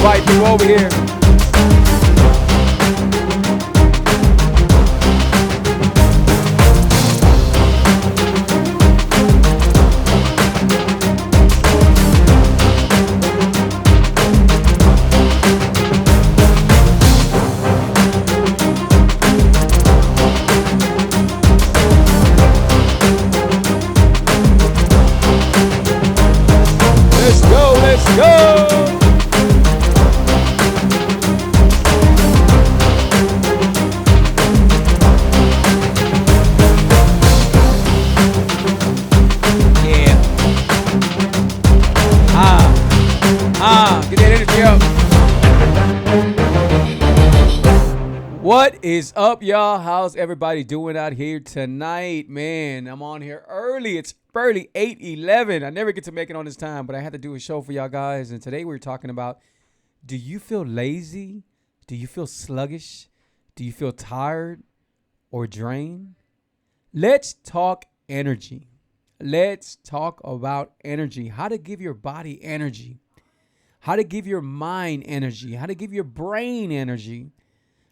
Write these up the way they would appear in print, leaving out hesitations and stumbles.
invite people over here. Let's go, let's go. Get that energy up. What is up, y'all? How's everybody doing out here tonight? Man, I'm on here early. It's early, 8:11. I never get to make it on this time, but I had to do a show for y'all guys. And today we're talking about, do you feel lazy? Do you feel sluggish? Do you feel tired or drained? Let's talk energy. Let's talk about energy. How to give your body energy. How to give your mind energy. How to give your brain energy.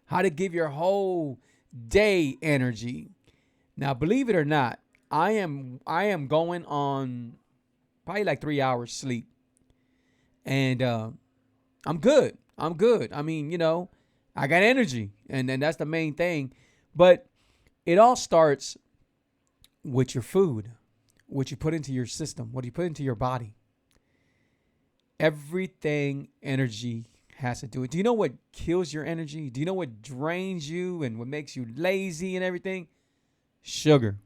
How to give your whole day energy. Now, believe it or not, I am going on probably like 3 hours sleep. And I'm good. I mean, I got energy. And that's the main thing. But it all starts with your food, what you put into your system, what you put into your body. Everything energy has to do it. Do you know what kills your energy? Do you know what drains you and what makes you lazy and everything? Sugar.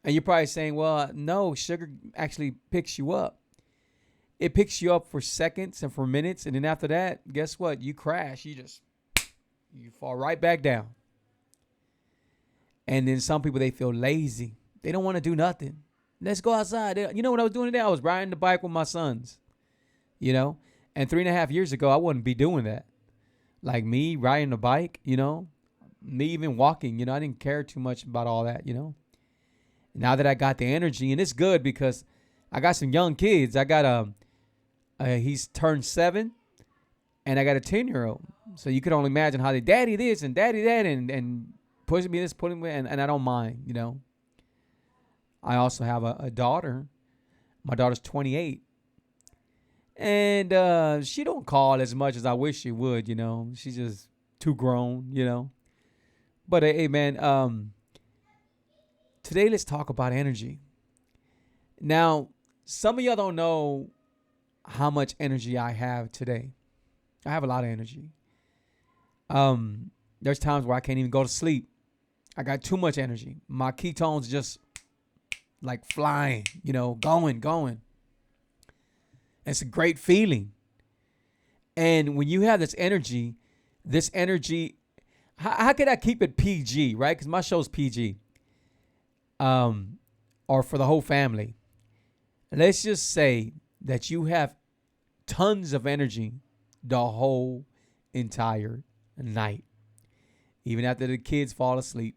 And you're probably saying, well, no, sugar actually picks you up. It picks you up for seconds and for minutes. And then after that, guess what? You crash. You fall right back down. And then some people, they feel lazy. They don't want to do nothing. Let's go outside. You know what I was doing today? I was riding the bike with my sons. And 3.5 years ago, I wouldn't be doing that. Like me riding a bike, me even walking, I didn't care too much about all that, Now that I got the energy, and it's good because I got some young kids. I got he's turned 7, and I got a 10-year-old. So you could only imagine how they daddy this and daddy that and pushing me this, putting me, and I don't mind, I also have a daughter. My daughter's 28. And she don't call as much as I wish she would, She's just too grown, But hey, man, today let's talk about energy. Now, some of y'all don't know how much energy I have today. I have a lot of energy. There's times where I can't even go to sleep. I got too much energy. My ketones just like flying, going. It's a great feeling. And when you have this energy, how could I keep it PG, right? Because my show's PG. Or for the whole family. Let's just say that you have tons of energy the whole entire night, even after the kids fall asleep.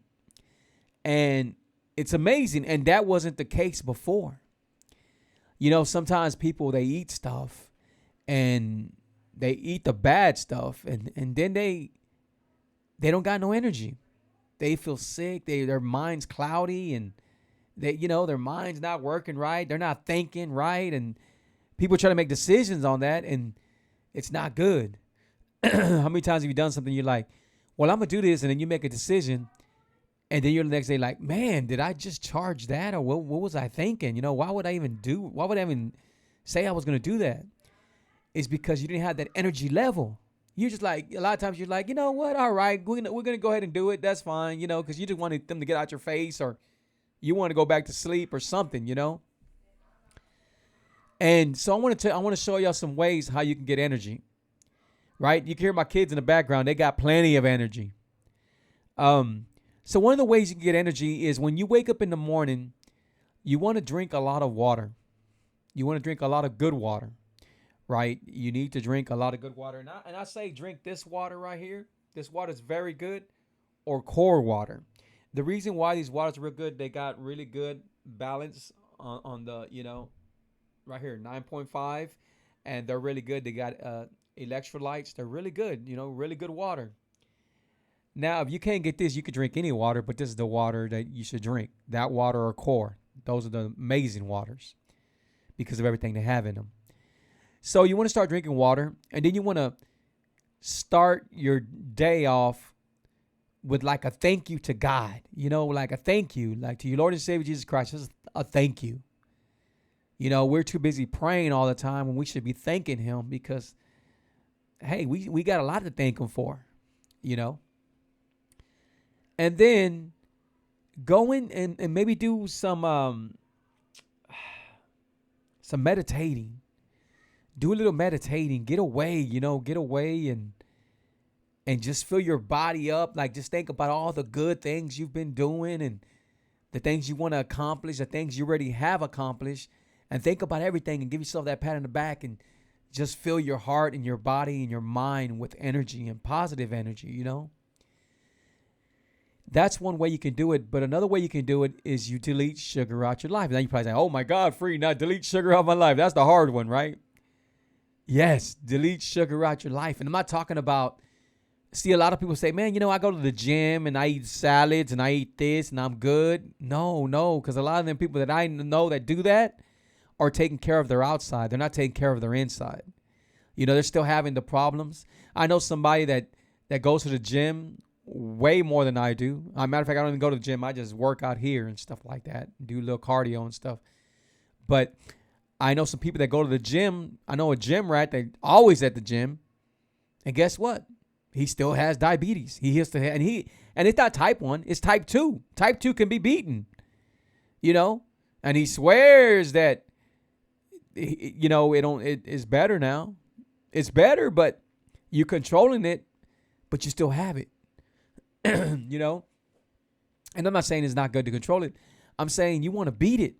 And it's amazing. And that wasn't the case before. Sometimes people, they eat stuff and they eat the bad stuff and then they don't got no energy. They feel sick. Their mind's cloudy and their mind's not working right. They're not thinking right. And people try to make decisions on that and it's not good. How many times have you done something you're like, well, I'm going to do this. And then you make a decision. And then you're the next day like, man, did I just charge that? Or what was I thinking? Why would I even say I was going to do that? It's because you didn't have that energy level. You're just like, a lot of times you're like, you know what? All right, we're going to go ahead and do it. That's fine, because you just wanted them to get out your face or you want to go back to sleep or something, And so I want to show y'all some ways how you can get energy, right? You can hear my kids in the background. They got plenty of energy. So one of the ways you can get energy is when you wake up in the morning, you want to drink a lot of water. You want to drink a lot of good water, right? You need to drink a lot of good water. And I say drink this water right here. This water is very good, or core water. The reason why these waters are real good, they got really good balance on the, right here, 9.5. And they're really good. They got Electrolytes, they're really good, really good water. Now, if you can't get this, you could drink any water, but this is the water that you should drink. That water or core. Those are the amazing waters because of everything they have in them. So you want to start drinking water, and then you want to start your day off with like a thank you to God, like a thank you, like to your Lord and Savior Jesus Christ, just a thank you. We're too busy praying all the time when we should be thanking him because, hey, we got a lot to thank him for, And then go in and maybe do some meditating. Do a little meditating. Get away, and just fill your body up. Like just think about all the good things you've been doing and the things you want to accomplish, the things you already have accomplished, and think about everything and give yourself that pat on the back and just fill your heart and your body and your mind with energy and positive energy, That's one way you can do it. But another way you can do it is you delete sugar out your life. Now you probably say, oh my God, free, not delete sugar out my life. That's the hard one, right? Yes, delete sugar out your life. And I'm not talking about, see, a lot of people say, man, I go to the gym and I eat salads and I eat this and I'm good. No, because a lot of them people that I know that do that are taking care of their outside. They're not taking care of their inside. They're still having the problems. I know somebody that goes to the gym way more than I do. As a matter of fact, I don't even go to the gym. I just work out here and stuff like that, do a little cardio and stuff. But I know some people that go to the gym. I know a gym rat that always at the gym. And guess what? He still has diabetes. He has to, and it's not type 1, it's type 2. Type 2 can be beaten, and he swears that, it's better now. It's better, but you're controlling it, but you still have it, And I'm not saying it's not good to control it. I'm saying you want to beat it.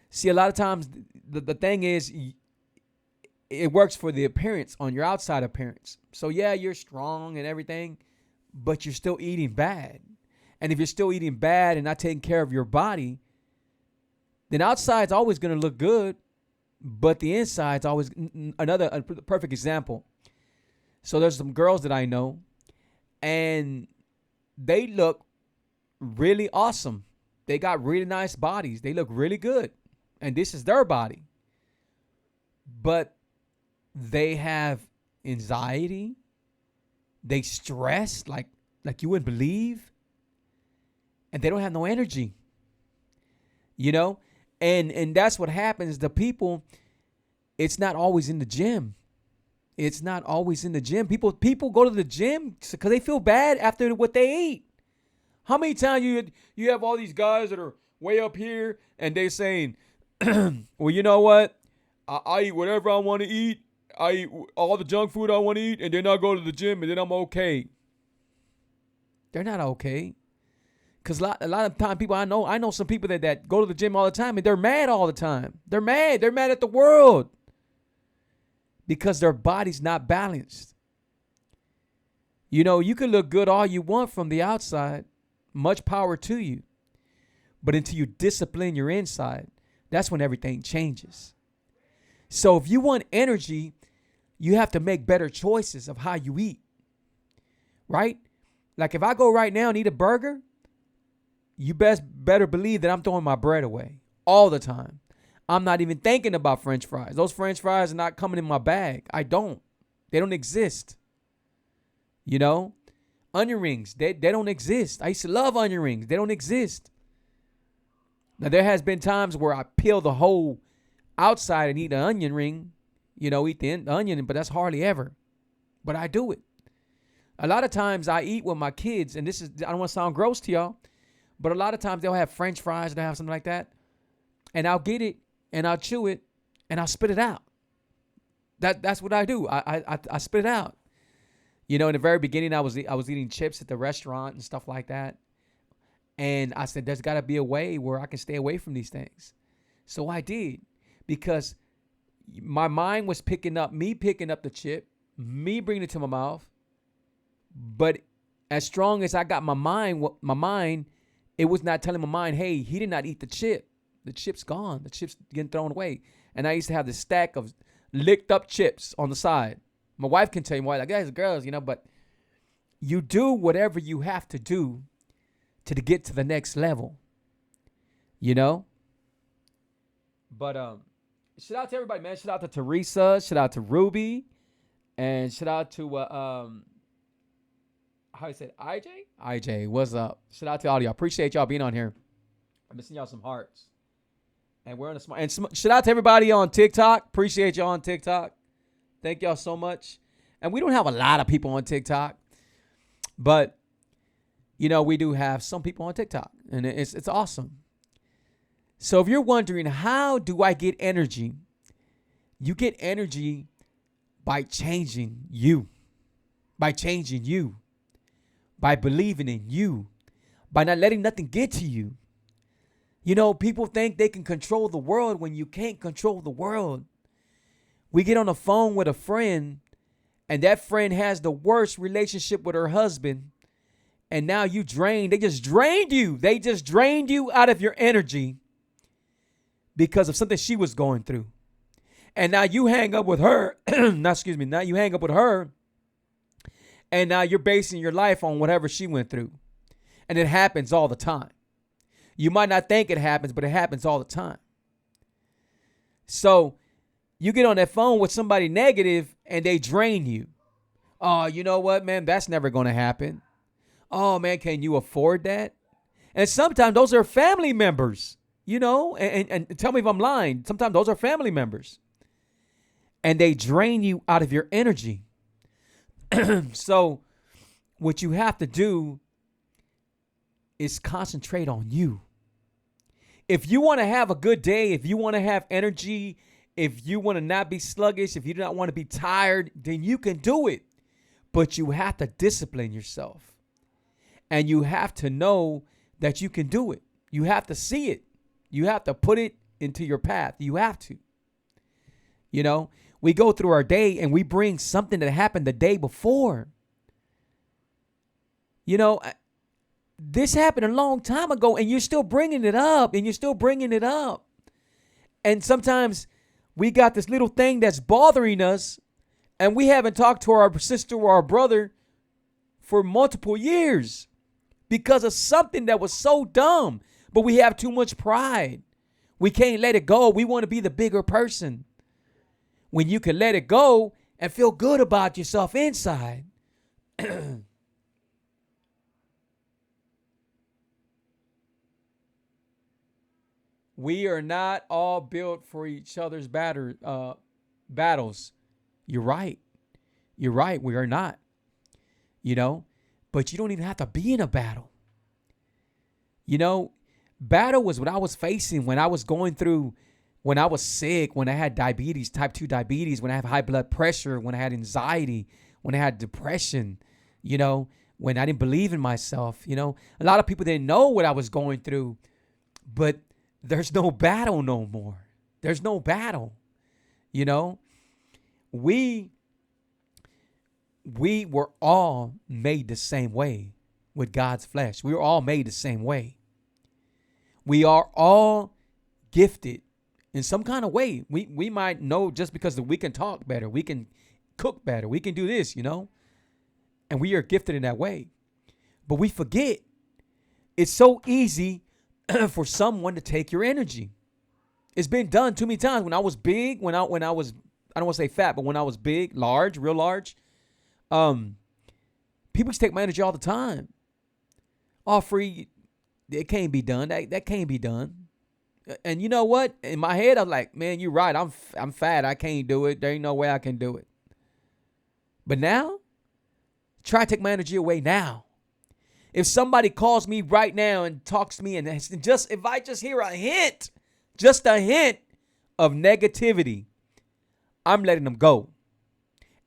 See, a lot of times the thing is, it works for the appearance, on your outside appearance. So yeah, you're strong and everything, but you're still eating bad. And if you're still eating bad and not taking care of your body, then outside's always going to look good, but the inside's always a perfect example. So there's some girls that I know, and they look really awesome. They got really nice bodies. They look really good. And this is their body. But they have anxiety. They stress like you wouldn't believe. And they don't have no energy. And that's what happens. The people, it's not always in the gym. It's not always in the gym. People go to the gym because they feel bad after what they eat. How many times you have all these guys that are way up here and they're saying, well, you know what? I eat whatever I want to eat. I eat all the junk food I want to eat, and then I go to the gym, and then I'm okay. They're not okay. Because a lot of time people I know some people that go to the gym all the time, and they're mad all the time. They're mad. They're mad at the world because their body's not balanced. You can look good all you want from the outside. Much power to you. But until you discipline your inside, that's when everything changes. So if you want energy, you have to make better choices of how you eat. Right? Like if I go right now and eat a burger, you better believe that I'm throwing my bread away all the time. I'm not even thinking about French fries. Those French fries are not coming in my bag. They don't exist. Onion rings, they don't exist. I used to love onion rings. They don't exist. Now, there has been times where I peel the whole outside and eat an onion ring, eat the onion, but that's hardly ever. But I do it. A lot of times I eat with my kids, and I don't want to sound gross to y'all, but a lot of times they'll have French fries, they'll have something like that, and I'll get it, and I'll chew it, and I'll spit it out. That's what I do. I spit it out. In the very beginning, I was eating chips at the restaurant and stuff like that. And I said, there's got to be a way where I can stay away from these things. So I did, because my mind was picking up the chip, me bringing it to my mouth. But as strong as I got my mind, it was not telling my mind, hey, he did not eat the chip. The chip's gone. The chip's getting thrown away. And I used to have this stack of licked up chips on the side. My wife can tell you more. Like, guys, girls, but you do whatever you have to do to get to the next level, you know? But shout out to everybody, man. Shout out to Teresa. Shout out to Ruby. And shout out to, how you say it? IJ? IJ, what's up? Shout out to all y'all. Appreciate y'all being on here. I'm missing y'all some hearts. And we're on a smart. And shout out to everybody on TikTok. Appreciate y'all on TikTok. Thank y'all so much. And we don't have a lot of people on TikTok, but we do have some people on TikTok, and it's awesome. So if you're wondering, how do I get energy? You get energy by changing you, by believing in you, by not letting nothing get to you. People think they can control the world when you can't control the world. We get on the phone with a friend, and that friend has the worst relationship with her husband, and now you drained. They just drained you. They just drained you out of your energy because of something she was going through. And now you hang up with her. Now you hang up with her, and now you're basing your life on whatever she went through. And it happens all the time. You might not think it happens, but it happens all the time. So you get on that phone with somebody negative and they drain you. Oh, you know what, man? That's never going to happen. Oh, man, can you afford that? And sometimes those are family members, and tell me if I'm lying. Sometimes those are family members. And they drain you out of your energy. So what you have to do is concentrate on you. If you want to have a good day, if you want to have energy, if you want to not be sluggish, if you do not want to be tired, then you can do it. But you have to discipline yourself. And you have to know that you can do it. You have to see it. You have to put it into your path. You have to. We go through our day and we bring something that happened the day before. This happened a long time ago, and you're still bringing it up, And sometimes we got this little thing that's bothering us, and we haven't talked to our sister or our brother for multiple years because of something that was so dumb. But we have too much pride. We can't let it go. We want to be the bigger person. When you can let it go and feel good about yourself inside. We are not all built for each other's battles. You're right. We are not. But you don't even have to be in a battle. Battle was what I was facing when I was going through, when I was sick, when I had diabetes, type 2 diabetes, when I have high blood pressure, when I had anxiety, when I had depression, when I didn't believe in myself. A lot of people didn't know what I was going through, but there's no battle no more. There's no battle. We were all made the same way with God's flesh. We were all made the same way. We are all gifted in some kind of way. We might know just because we can talk better, we can cook better, we can do this, and we are gifted in that way. But we forget. It's so easy for someone to take your energy. It's been done too many times. When I was big, when I was, I don't want to say fat, but when I was big, large, real large, people used to take my energy all the time. Oh, free, it can't be done. That can't be done. And you know what? In my head, I was like, man, you're right. I'm fat. I can't do it. There ain't no way I can do it. But now, try to take my energy away now. If somebody calls me right now and talks to me, and if I just hear a hint of negativity, I'm letting them go.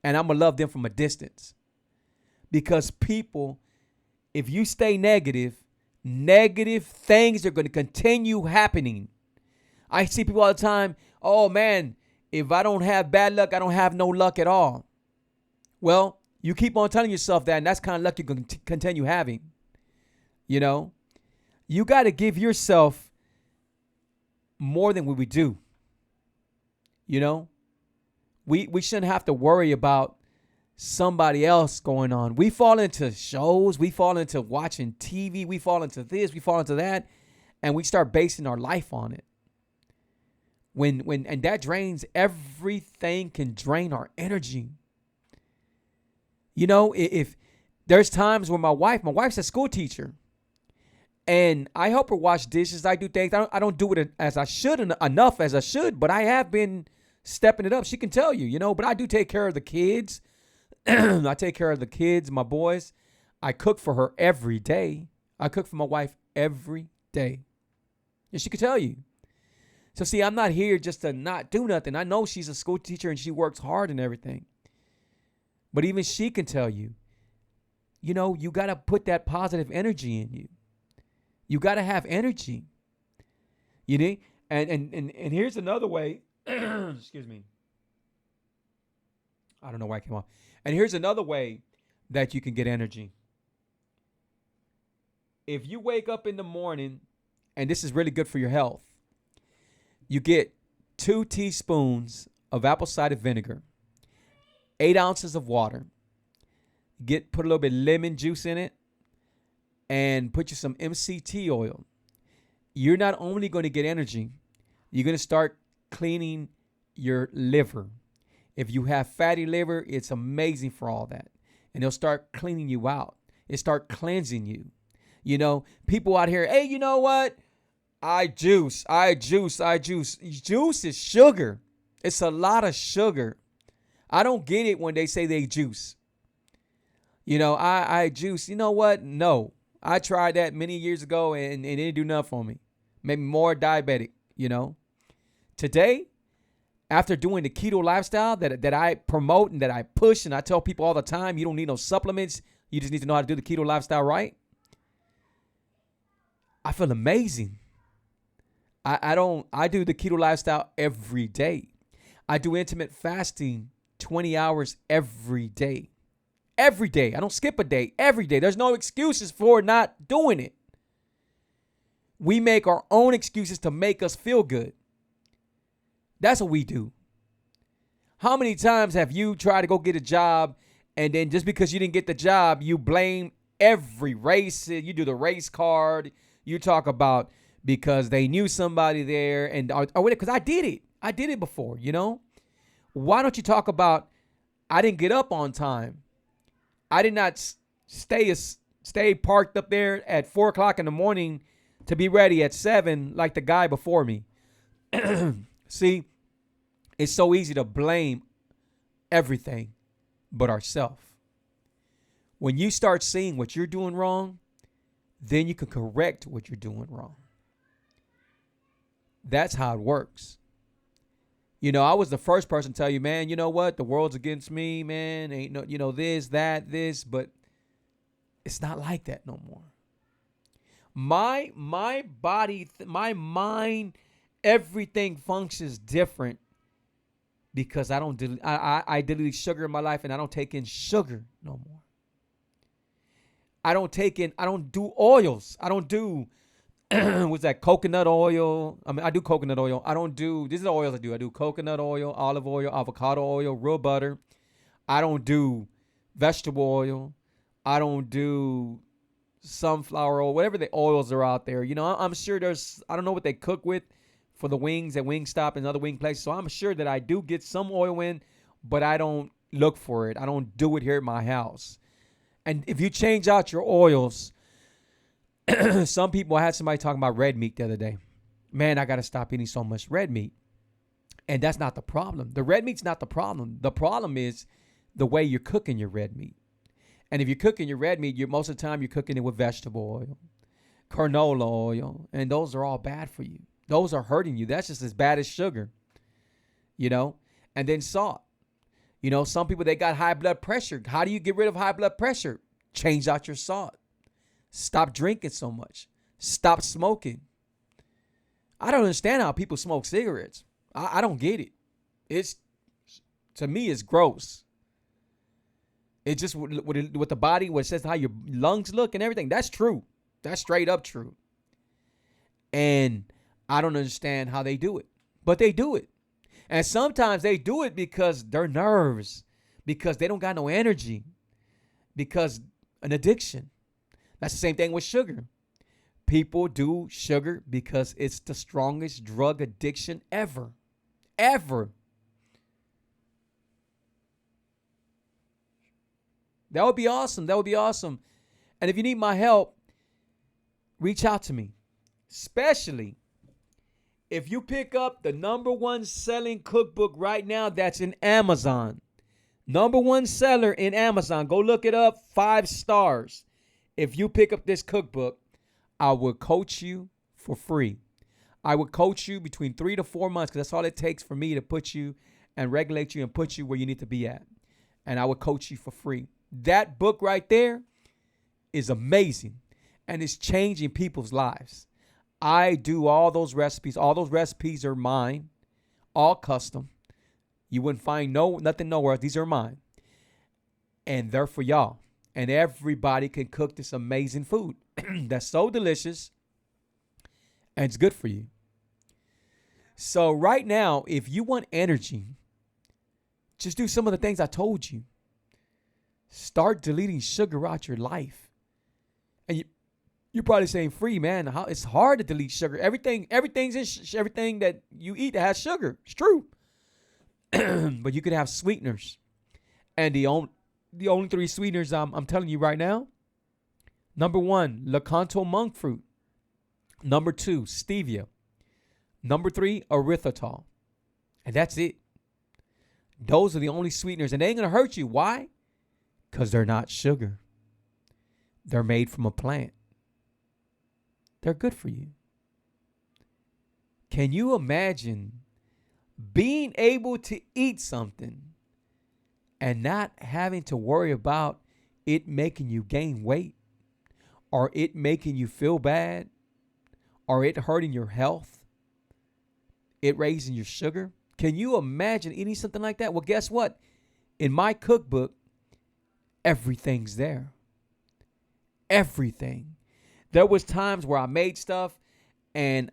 And I'm going to love them from a distance. Because people, if you stay negative things are going to continue happening. I see people all the time, oh man, if I don't have bad luck, I don't have no luck at all. Well, you keep on telling yourself that, and that's kind of luck you can continue having. You got to give yourself more than what we do. We shouldn't have to worry about somebody else going on. We fall into shows, we fall into watching TV, we fall into this, we fall into that, and we start basing our life on it. And that drains everything, can drain our energy. You know, if there's times where my wife's a school teacher, and I help her wash dishes. I do things. I don't do it as I should enough as I should, but I have been stepping it up. She can tell you, but I do take care of the kids. I take care of the kids, my boys. I cook for her every day. I cook for my wife every day. And she can tell you. So see, I'm not here just to not do nothing. I know she's a school teacher and she works hard and everything. But even she can tell you, you got to put that positive energy in you. You got to have energy. You know? And here's another way. Excuse me. I don't know why I came off. And here's another way that you can get energy. If you wake up in the morning, and this is really good for your health, you get 2 teaspoons of apple cider vinegar, 8 ounces of water, put a little bit of lemon juice in it, and put you some MCT oil. You're not only going to get energy, you're going to start cleaning your liver. If you have fatty liver, it's amazing for all that. And it'll start cleaning you out. It start cleansing you. People out here, hey, you know what? I juice. Juice is sugar. It's a lot of sugar. I don't get it when they say they juice. I juice. You know what? No. I tried that many years ago and it didn't do nothing for me. Made me more diabetic, Today, after doing the keto lifestyle that I promote and that I push and I tell people all the time, you don't need no supplements. You just need to know how to do the keto lifestyle right. I feel amazing. I do the keto lifestyle every day. I do intermittent fasting 20 hours every day. Every day. I don't skip a day. Every day. There's no excuses for not doing it. We make our own excuses to make us feel good. That's what we do. How many times have you tried to go get a job and then just because you didn't get the job, you blame every race? You do the race card. You talk about because they knew somebody there and because I did it. I did it before, Why don't you talk about I didn't get up on time? I did not stay parked up there at 4 o'clock in the morning to be ready at 7 like the guy before me. See, it's so easy to blame everything but ourselves. When you start seeing what you're doing wrong, then you can correct what you're doing wrong. That's how it works. I was the first person to tell you, man, you know what? The world's against me, man. Ain't no, this, but it's not like that no more. My body, my mind, everything functions different because I delete sugar in my life and I don't take in sugar no more. I don't do oils. I don't do what's that, coconut oil? I mean, I do coconut oil. These are the oils I do. I do coconut oil, olive oil, avocado oil, real butter. I don't do vegetable oil. I don't do sunflower oil, whatever the oils are out there. I'm sure I don't know what they cook with for the wings at Wingstop and other wing places. So I'm sure that I do get some oil in, but I don't look for it. I don't do it here at my house. And if you change out your oils, some people, I had somebody talking about red meat the other day. Man, I got to stop eating so much red meat. And that's not the problem. The red meat's not the problem. The problem is the way you're cooking your red meat. And if you're cooking your red meat, most of the time you're cooking it with vegetable oil, canola oil, and those are all bad for you. Those are hurting you. That's just as bad as sugar, and then salt. Some people, they got high blood pressure. How do you get rid of high blood pressure? Change out your salt. Stop drinking so much. Stop smoking. I don't understand how people smoke cigarettes. I don't get it. To me, it's gross. It's just with the body, what it says how your lungs look and everything. That's true. That's straight up true. And I don't understand how they do it. But they do it. And sometimes they do it because their nerves. because they don't got no energy, because an addiction. That's the same thing with sugar. People do sugar because it's the strongest drug addiction ever. Ever. That would be awesome. That would be awesome. And if you need my help, reach out to me. Especially if you pick up the #1 selling cookbook right now that's in Amazon. #1 seller in Amazon. Go look it up. 5 stars. If you pick up this cookbook, I will coach you for free. I will coach you between 3 to 4 months, because that's all it takes for me to put you and regulate you and put you where you need to be at. And I will coach you for free. That book right there is amazing, and it's changing people's lives. I do all those recipes. All those recipes are mine, all custom. You wouldn't find nothing nowhere. These are mine, and they're for y'all. And everybody can cook this amazing food that's so delicious, and it's good for you. So right now, if you want energy, just do some of the things I told you. Start deleting sugar out your life. And you're probably saying, "Free, man, how it's hard to delete sugar. Everything that you eat that has sugar." It's true. But you could have sweeteners. And the only 3 sweeteners I'm telling you right now. #1, Lakanto monk fruit. #2, stevia. #3, erythritol. And that's it. Those are the only sweeteners. And they ain't going to hurt you. Why? Because they're not sugar. They're made from a plant. They're good for you. Can you imagine being able to eat something and not having to worry about it making you gain weight, or it making you feel bad, or it hurting your health, it raising your sugar? Can you imagine eating something like that? Well, guess what? In my cookbook, everything's there. Everything. There was times where I made stuff and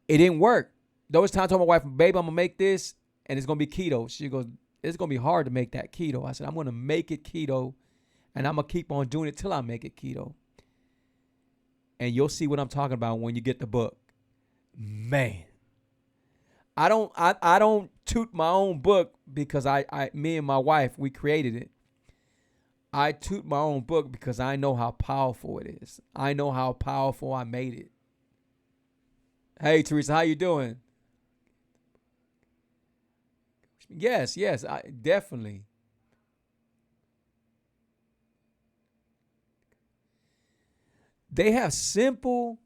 it didn't work. There was times I told my wife, "Babe, I'm going to make this and it's going to be keto." She goes, "It's going to be hard to make that keto." I said, "I'm going to make it keto and I'm going to keep on doing it till I make it keto." And you'll see what I'm talking about when you get the book. Man, I don't toot my own book because me and my wife, we created it. I toot my own book because I know how powerful it is. I know how powerful I made it. Hey, Teresa, how you doing? Yes, I definitely. They have simple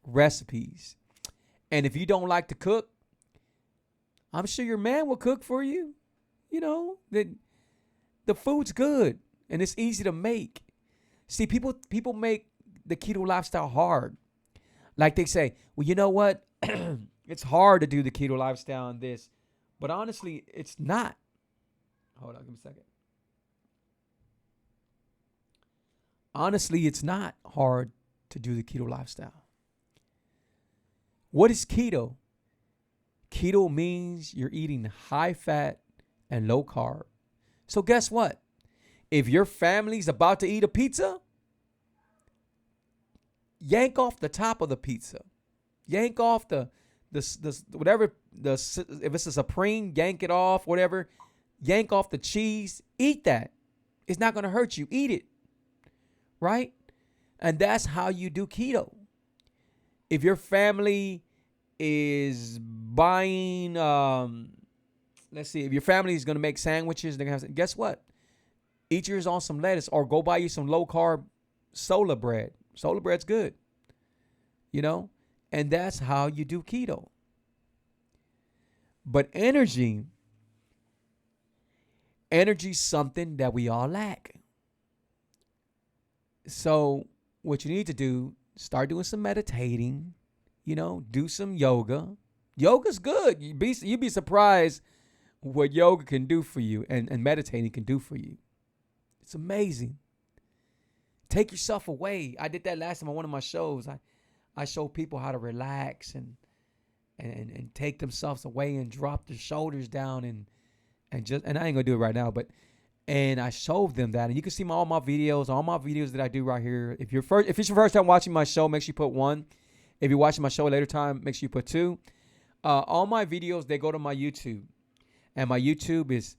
recipes. And if you don't like to cook, I'm sure your man will cook for you. You know, the food's good and it's easy to make. See, people make the keto lifestyle hard. Like they say, "Well, you know what? It's hard to do the keto lifestyle and this." But honestly, it's not. Hold on, give me a second. Honestly, it's not hard to do the keto lifestyle. What is keto? Keto means you're eating high fat and low carb. So guess what? If your family's about to eat a pizza, yank off the top of the pizza. Yank off the whatever, if it's a Supreme, yank it off, whatever. Yank off the cheese. Eat that. It's not going to hurt you. Eat it. Right? And that's how you do keto. If your family is buying, let's see, if your family is going to make sandwiches, they're going to have, guess what? Eat yours on some lettuce, or go buy you some low carb solar bread. Solar bread's good. You know? And that's how you do keto. But energy's something that we all lack. So what you need to do, start doing some meditating, do some yoga. Yoga's good. You'd be surprised what yoga can do for you and meditating can do for you. It's amazing. Take yourself away. I did that last time on one of my shows. I show people how to relax and take themselves away and drop their shoulders down and I ain't gonna do it right now, but And I showed them that, and you can see all my videos that I do right here. If it's your first time watching my show, make sure you put 1. If you're watching my show a later time, make sure you put 2. All my videos, they go to my YouTube, and my YouTube is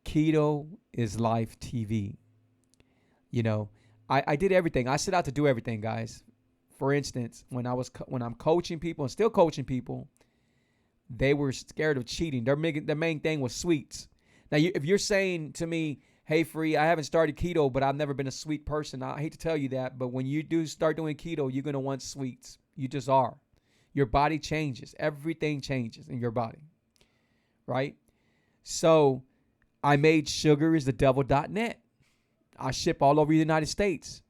Keto is Life TV. You know, I did everything. I set out to do everything, guys. For instance, when I'm coaching people and still coaching people, they were scared of cheating. Their main thing was sweets. Now, if you're saying to me, hey, Free, I haven't started keto, but I've never been a sweet person. I hate to tell you that, but when you do start doing keto, you're going to want sweets. You just are. Your body changes. Everything changes in your body, right? So I made sugaristhedevil.net. I ship all over the United States,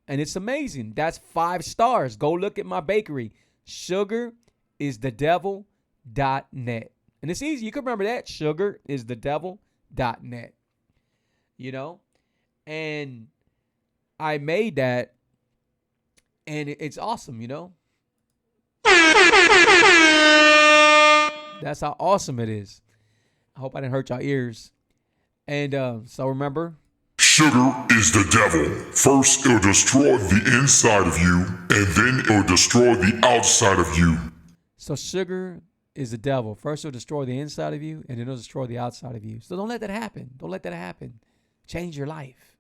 and it's amazing. That's 5 stars. Go look at my bakery, sugaristhedevil.net. And it's easy. You can remember that, sugaristhedevil.net. You know, and I made that, and it's awesome, you know. That's how awesome it is. I hope I didn't hurt y'all ears. And so remember, sugar is the devil. First, it'll destroy the inside of you, and then it'll destroy the outside of you. So sugar is the devil. First, it'll destroy the inside of you, and then it'll destroy the outside of you. So don't let that happen. Don't let that happen. Change your life.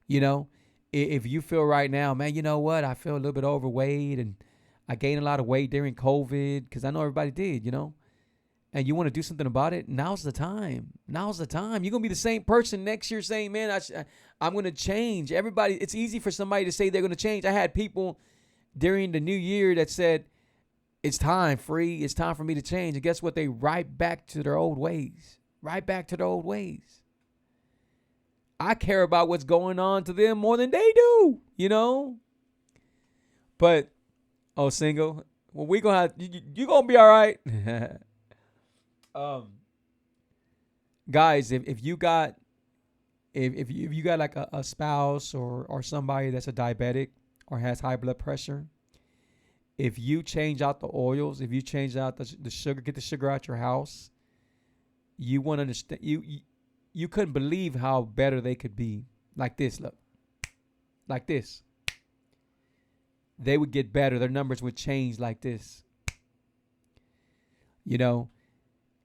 You know, if you feel right now, man, you know what? I feel a little bit overweight, and I gained a lot of weight during COVID, because I know everybody did, you know, and you want to do something about it. Now's the time. Now's the time. You're going to be the same person next year saying, man, I'm going to change. Everybody, it's easy for somebody to say they're going to change. I had people during the new year that said, it's time, Free. It's time for me to change. And guess what? They right back to their old ways. Right back to their old ways. I care about what's going on to them more than they do, you know? But, single, well, we gonna have, you gonna be all right. Guys, if you got like a spouse or somebody that's a diabetic or has high blood pressure, if you change out the oils, if you change out the sugar, get the sugar out your house, you want to understand, you couldn't believe how better they could be. Like this, look. Like this. They would get better. Their numbers would change like this. You know?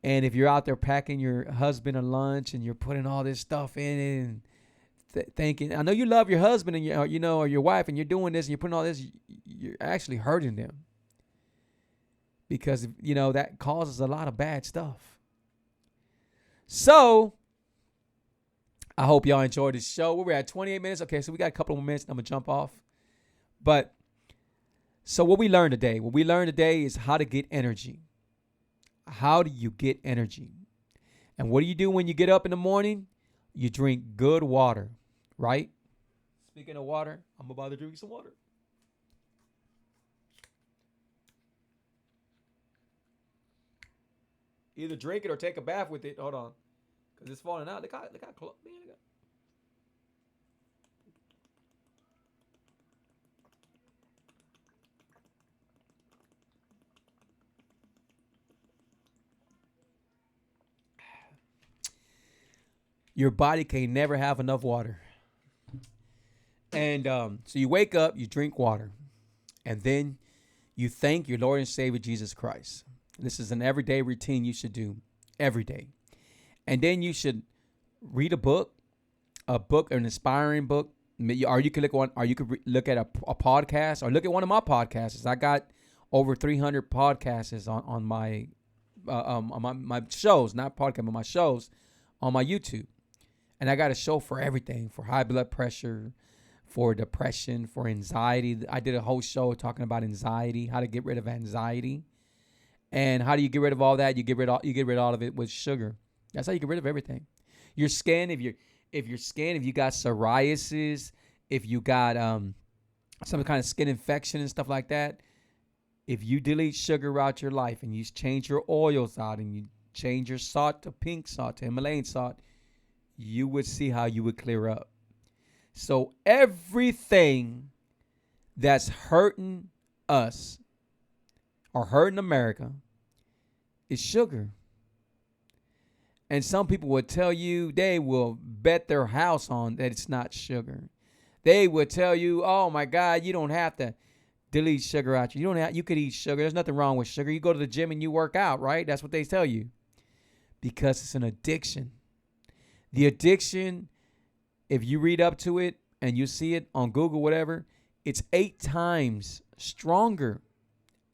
And if you're out there packing your husband a lunch and you're putting all this stuff in it and thinking, I know you love your husband and or your wife, and you're doing this and you're putting all this, you're actually hurting them. Because, you know, that causes a lot of bad stuff. So, I hope y'all enjoyed this show. We're at 28 minutes. Okay, so we got a couple more minutes. I'm going to jump off. But, so what we learned today? What we learned today is how to get energy. How do you get energy? And what do you do when you get up in the morning? You drink good water, right? Speaking of water, I'm about to drink some water. Either drink it or take a bath with it. Hold on. Because it's falling out. Look how close. Man, look. Your body can never have enough water. And so you wake up, you drink water, and then you thank your Lord and Savior Jesus Christ. This is an everyday routine you should do every day. And then you should read a book, an inspiring book, or you could look at a podcast, or look at one of my podcasts. I got over 300 podcasts on my shows, not podcast, but my shows on my YouTube. And I got a show for everything, for high blood pressure, for depression, for anxiety. I did a whole show talking about anxiety, how to get rid of anxiety. And how do you get rid of all that? You get rid of all of it with sugar. That's how you get rid of everything. Your skin, if you got psoriasis, if you got some kind of skin infection and stuff like that, if you delete sugar out your life and you change your oils out and you change your salt to pink salt, to Himalayan salt, you would see how you would clear up. So everything that's hurting us or hurting America is sugar. And some people will tell you, they will bet their house on that it's not sugar. They will tell you, oh my God, you don't have to delete sugar out. You could eat sugar. There's nothing wrong with sugar. You go to the gym and you work out, right? That's what they tell you. Because it's an addiction. The addiction, if you read up to it and you see it on Google, whatever, it's 8 times stronger.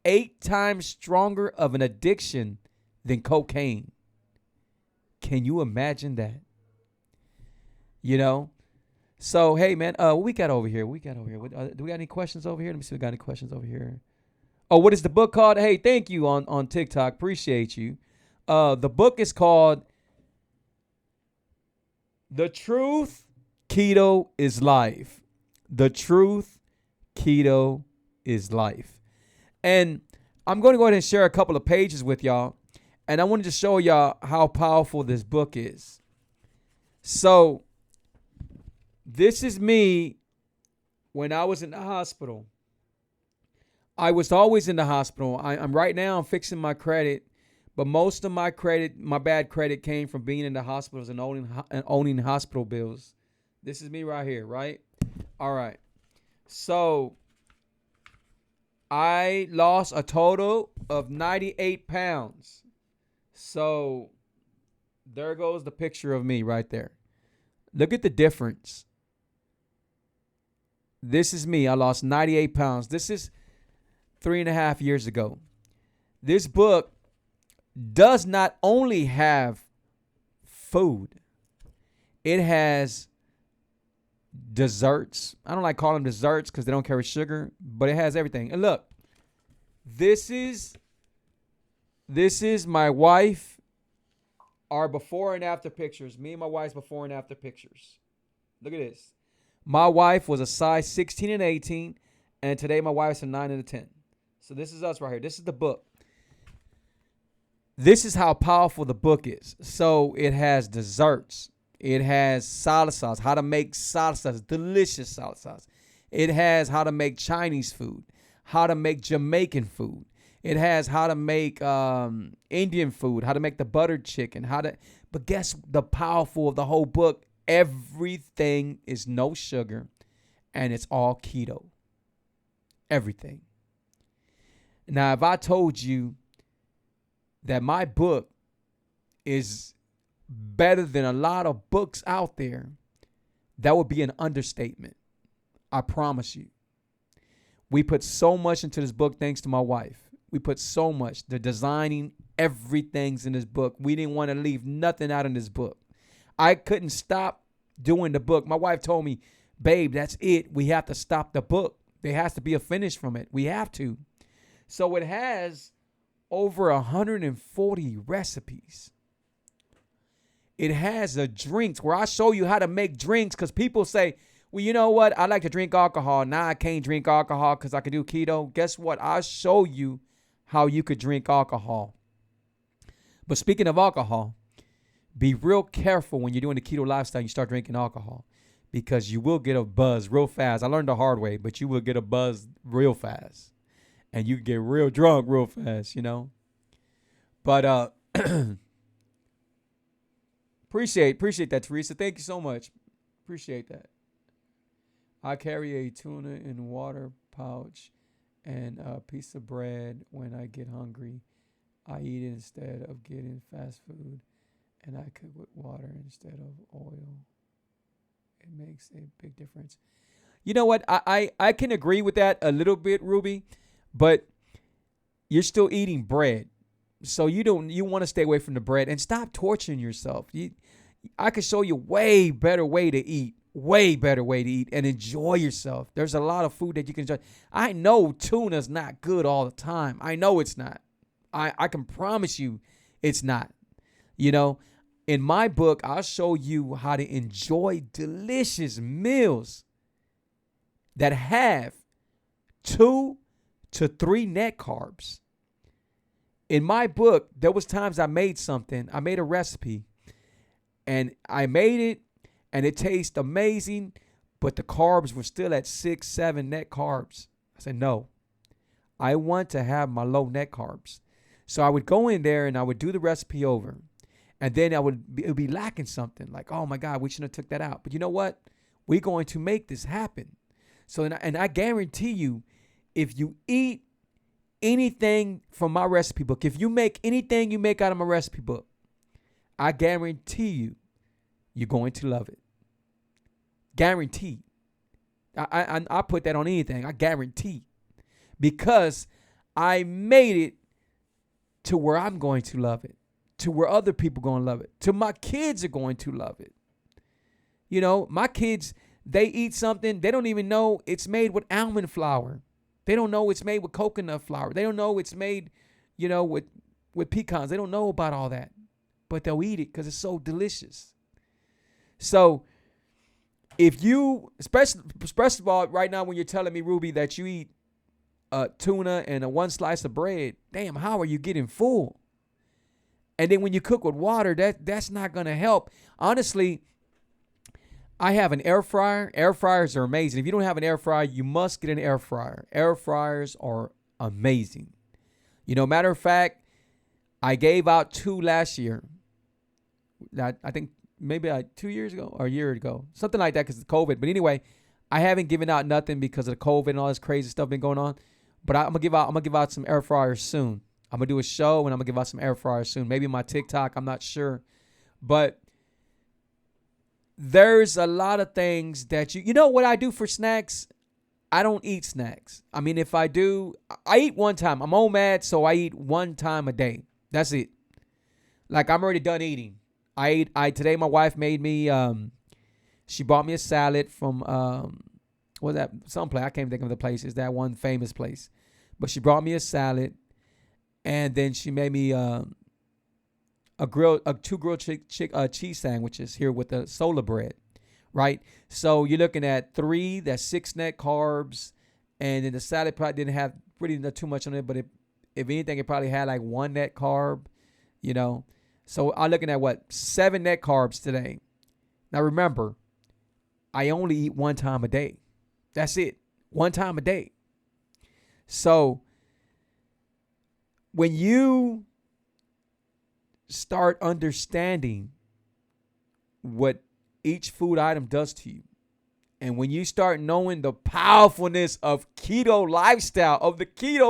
8 times stronger of an addiction than cocaine. Can you imagine that? You know? So, hey, man, what we got over here? Do we got any questions over here? Let me see if we got any questions over here. Oh, what is the book called? Hey, thank you on TikTok. Appreciate you. The book is called The Truth, Keto is Life. The Truth, Keto is Life. And I'm going to go ahead and share a couple of pages with y'all. And I wanted to show y'all how powerful this book is. So, this is me when I was in the hospital. I was always in the hospital. I'm right now, I'm fixing my credit. But most of my bad credit came from being in the hospitals and owning hospital bills. This is me right here, right? All right. So, I lost a total of 98 pounds. So, there goes the picture of me right there. Look at the difference. This is me. I lost 98 pounds. This is 3.5 years ago. This book does not only have food, it has desserts. I don't like calling them desserts because they don't carry sugar, but it has everything. And look, this is my wife, our before and after pictures. Me and my wife's before and after pictures. Look at this. My wife was a size 16 and 18, and today my wife's a 9 and a 10. So this is us right here. This is the book. This is how powerful the book is. So it has desserts. It has salad sauce, how to make salad sauce, delicious salad sauce. It has how to make Chinese food, how to make Jamaican food. It has how to make Indian food, how to make the buttered chicken, but guess the powerful of the whole book? Everything is no sugar, and it's all keto. Everything. Now, if I told you that my book is better than a lot of books out there, that would be an understatement. I promise you. We put so much into this book thanks to my wife. We put so much. The designing, everything's in this book. We didn't want to leave nothing out in this book. I couldn't stop doing the book. My wife told me, babe, that's it. We have to stop the book. There has to be a finish from it. We have to. So it has over 140 recipes. It has a drinks where I show you how to make drinks because people say, well, you know what? I like to drink alcohol. Now I can't drink alcohol because I can do keto. Guess what? I'll show you how you could drink alcohol. But speaking of alcohol, be real careful when you're doing the keto lifestyle and you start drinking alcohol because you will get a buzz real fast. I learned the hard way, but you will get a buzz real fast. And you get real drunk real fast, you know. But appreciate that, Teresa. Thank you so much. Appreciate that. I carry a tuna in water pouch and a piece of bread when I get hungry. I eat it instead of getting fast food, and I cook with water instead of oil. It makes a big difference. You know what? I can agree with that a little bit, Ruby, but you're still eating bread. So you want to stay away from the bread and stop torturing yourself. I could show you way better way to eat and enjoy yourself. There's a lot of food that you can enjoy. I know tuna's not good all the time. I know it's not. I can promise you it's not. You know, in my book, I'll show you how to enjoy delicious meals that have 2 to 3 net carbs. In my book, there was times I made a recipe, and I made it, and it tastes amazing, but the carbs were still at 6, 7 net carbs. I said, no, I want to have my low net carbs. So I would go in there and I would do the recipe over, And then it would be lacking something. Like, oh my God, we shouldn't have took that out. But you know what? We're going to make this happen. So, and I guarantee you, if you eat anything from my recipe book, if you make anything you make out of my recipe book, I guarantee you, you're going to love it. Guaranteed. I put that on anything. I guarantee. Because I made it to where I'm going to love it. To where other people are going to love it. To my kids are going to love it. You know, my kids, they eat something, they don't even know it's made with almond flour. They don't know it's made with coconut flour. They don't know it's made, you know, with pecans. They don't know about all that. But they'll eat it because it's so delicious. So if you, especially first of all, right now when you're telling me, Ruby, that you eat tuna and one slice of bread, damn, how are you getting full? And then when you cook with water, that's not going to help. Honestly, I have an air fryer. Air fryers are amazing. If you don't have an air fryer, you must get an air fryer. Air fryers are amazing. You know, matter of fact, I gave out 2 last year. I think maybe 2 years ago or a year ago, something like that, because of COVID. But anyway, I haven't given out nothing because of the COVID and all this crazy stuff been going on. But I'm gonna give out some air fryers soon. I'm gonna do a show and I'm gonna give out some air fryers soon. Maybe my TikTok, I'm not sure. But there's a lot of things that you know what I do for snacks? I don't eat snacks. I mean, if I do, I eat one time. I'm old mad, so I eat one time a day. That's it. Like, I'm already done eating. Today my wife made me, she bought me a salad from, what was that? Some place. I can't think of the place. It's that one famous place. But she brought me a salad, and then she made me two grilled cheese sandwiches here with the solar bread, right? So you're looking at 3, that's 6 net carbs, and then the salad probably didn't have really not too much on it, but if anything, it probably had like 1 net carb, you know. So I'm looking at 7 net carbs today. Now remember, I only eat one time a day. That's it, one time a day. So when you start understanding what each food item does to you, and when you start knowing the powerfulness of the keto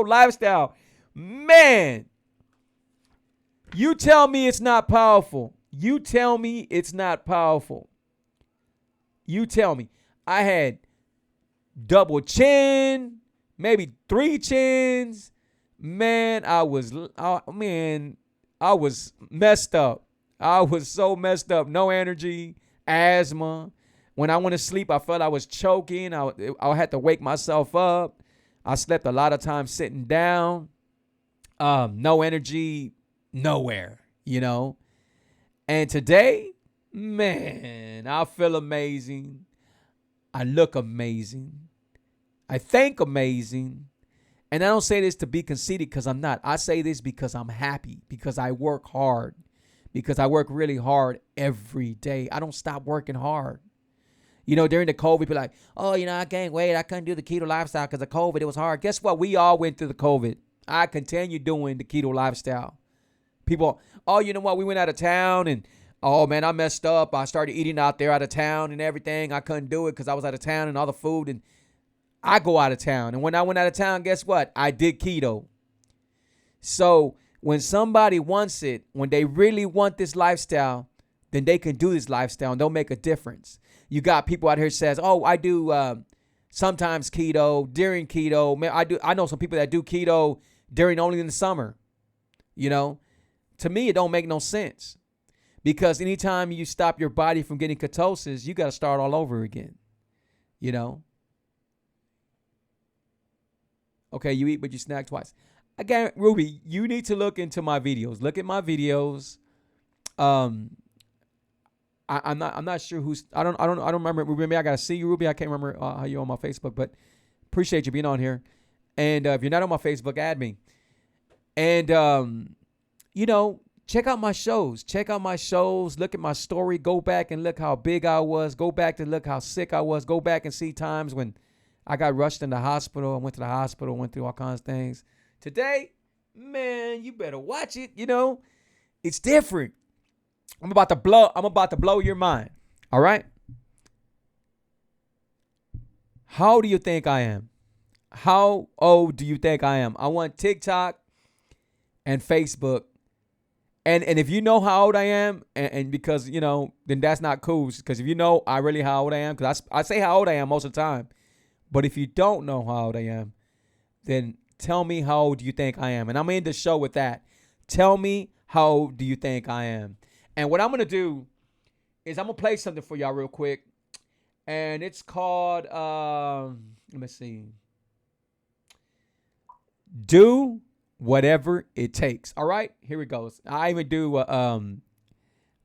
lifestyle, man, you tell me it's not powerful. You tell me it's not powerful. You tell me. I had double chin, maybe 3 chins. Man, I was messed up. I was so messed up. No energy, asthma. When I went to sleep, I felt I was choking. I had to wake myself up. I slept a lot of times sitting down. No energy, nowhere, you know. And today, man, I feel amazing. I look amazing. I think amazing. And I don't say this to be conceited, because I'm not. I say this because I'm happy, because I work hard, because I work really hard every day. I don't stop working hard. You know, during the COVID, people like, oh, you know, I gained weight. I couldn't do the keto lifestyle because of COVID. It was hard. Guess what? We all went through the COVID. I continue doing the keto lifestyle. People, oh, you know what? We went out of town and, oh, man, I messed up. I started eating out there out of town and everything. I couldn't do it because I was out of town and all the food. And I go out of town. And when I went out of town, guess what? I did keto. So when somebody wants it, when they really want this lifestyle, then they can do this lifestyle and they'll make a difference. You got people out here says, oh, I do sometimes keto, during keto. Man, I know some people that do keto during only in the summer. You know, to me, it don't make no sense, because anytime you stop your body from getting ketosis, you got to start all over again. You know. Okay, you eat, but you snack twice. Again, Ruby, you need to look into my videos. Look at my videos. I'm not sure who's. I don't remember. Ruby, I gotta see you, Ruby. I can't remember how you're on my Facebook, but appreciate you being on here. And if you're not on my Facebook, add me. And you know, check out my shows. Look at my story. Go back and look how big I was. Go back to look how sick I was. Go back and see times when I got rushed in the hospital. I went to the hospital. Went through all kinds of things. Today, man, you better watch it. You know, it's different. I'm about to blow your mind. All right? How do you think I am? How old do you think I am? I want TikTok and Facebook. And if you know how old I am, and because, then that's not cool. Because if you know how old I am, because I say how old I am most of the time. But if you don't know how old I am, then tell me how old do you think I am. And I'm going to end the show with that. Tell me how old do you think I am. And what I'm going to do is I'm going to play something for y'all real quick. And it's called, let me see. Do whatever it takes. All right, here it goes. I even do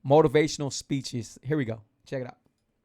motivational speeches. Here we go. Check it out.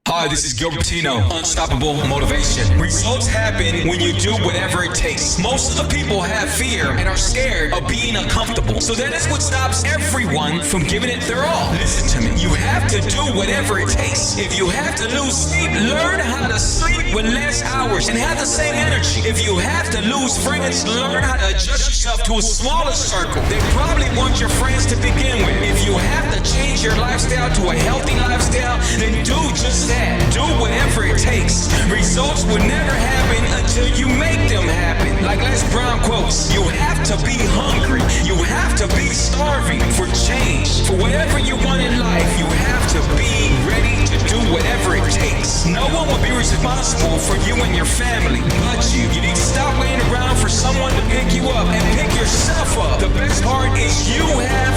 Hi, this is Gilbertino, Unstoppable Motivation. Results happen when you do whatever it takes. Most of the people have fear and are scared of being uncomfortable. So that is what stops everyone from giving it their all. Listen to me. You have to do whatever it takes. If you have to lose sleep, learn how to sleep with less hours and have the same energy. If you have to lose friends, learn how to adjust yourself to a smaller circle. They probably want your friends to begin with. If you have to change your lifestyle to a healthy lifestyle, then do just that. Do whatever it takes. Results will never happen until you make them happen. Like Les Brown quotes, you have to be hungry. You have to be starving for change. For whatever you want in life, you have to be ready to do whatever it takes. No one will be responsible for you and your family but you. You need to stop waiting around for someone to pick you up and pick yourself up. The best part is you have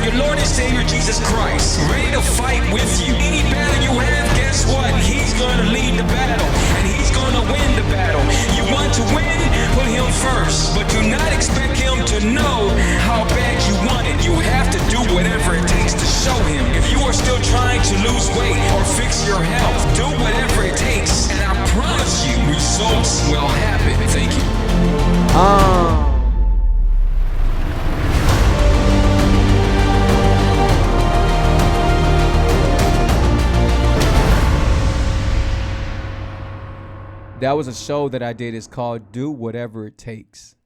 your Lord and Savior Jesus Christ ready to fight with you. Any battle you have, guess what? He's going to lead the battle, and he's going to win the battle. You want to win? Put him first, but do not expect him to know how bad you want it. You have to do whatever it takes to show him. If you are still trying to lose weight or fix your health, do whatever it takes, and I promise you, results will happen. Thank you. That was a show that I did. It's called Do Whatever It Takes.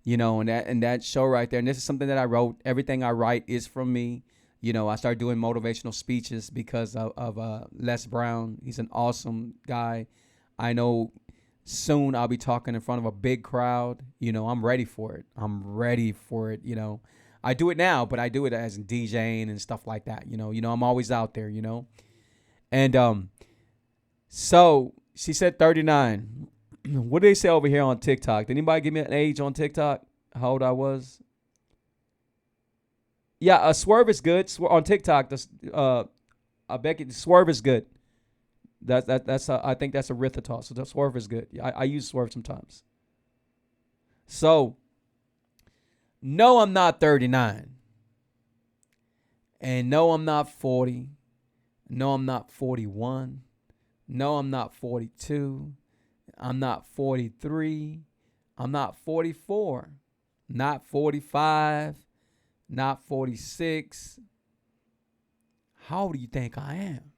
And that show right there. And this is something that I wrote. Everything I write is from me. I started doing motivational speeches because of Les Brown. He's an awesome guy. I know soon I'll be talking in front of a big crowd. I'm ready for it. I do it now, but I do it as DJing and stuff like that. I'm always out there, And so she said 39. What do they say over here on TikTok? Did anybody give me an age on TikTok? How old I was? Yeah, Swerve is good. On TikTok, I bet you Swerve is good. That's I think that's erythritol. So the Swerve is good. I use Swerve sometimes. So, no, I'm not 39. And no, I'm not 40. No, I'm not 41. No, I'm not 42. I'm not 43. I'm not 44. Not 45. Not 46. How old do you think I am?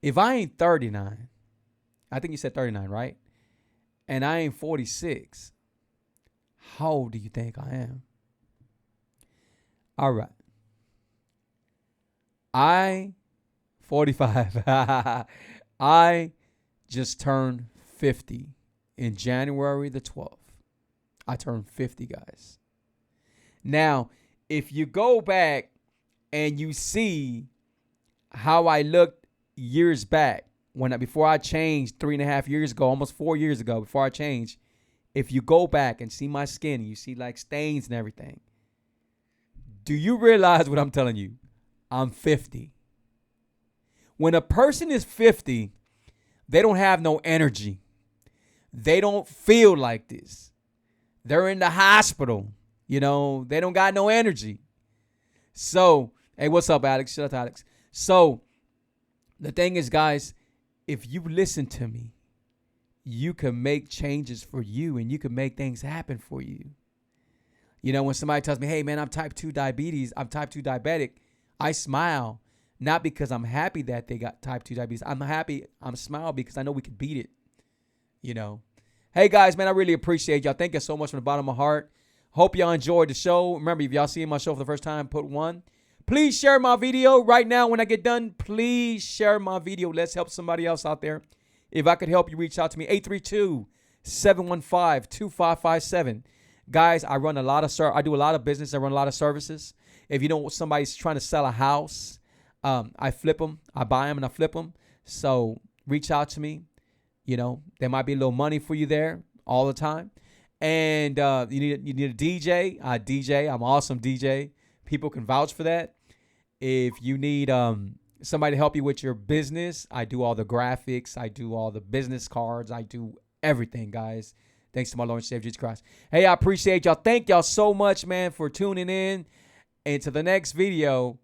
If I ain't 39, I think you said 39, right? And I ain't 46, how old do you think I am? All right. 45. I just turned 50 in January the 12th. I turned 50, guys. Now, if you go back and you see how I looked years back, before I changed 3.5 years ago, almost 4 years ago, before I changed, if you go back and see my skin, you see like stains and everything. Do you realize what I'm telling you? I'm 50. When a person is 50, they don't have no energy. They don't feel like this. They're in the hospital. They don't got no energy. So, hey, what's up, Alex? Shut up, Alex. So, the thing is, guys, if you listen to me, you can make changes for you and you can make things happen for you. When somebody tells me, hey, man, I'm type 2 diabetic, I smile. Not because I'm happy that they got type 2 diabetes. I'm smiling because I know we can beat it. Hey, guys, man, I really appreciate y'all. Thank you so much from the bottom of my heart. Hope y'all enjoyed the show. Remember, if y'all seeing my show for the first time, put 1. Please share my video right now. When I get done, please share my video. Let's help somebody else out there. If I could help you, reach out to me. 832-715-2557. Guys, I run a lot of I do a lot of business. I run a lot of services. If you know somebody's trying to sell a house, I flip them. I buy them and I flip them. So reach out to me. You know, there might be a little money for you there all the time. And you need a DJ. I DJ. I'm an awesome DJ. People can vouch for that. If you need somebody to help you with your business, I do all the graphics. I do all the business cards. I do everything, guys. Thanks to my Lord and Savior Jesus Christ. Hey, I appreciate y'all. Thank y'all so much, man, for tuning in. And to the next video,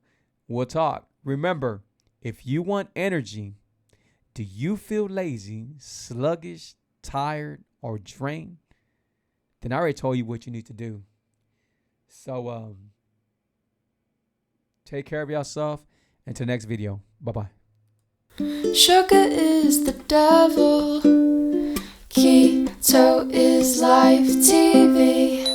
we'll talk. Remember, if you want energy, do you feel lazy, sluggish, tired, or drained? Then I already told you what you need to do. So, take care of yourself. Until next video. Bye-bye. Sugar is the devil. Keto is life TV.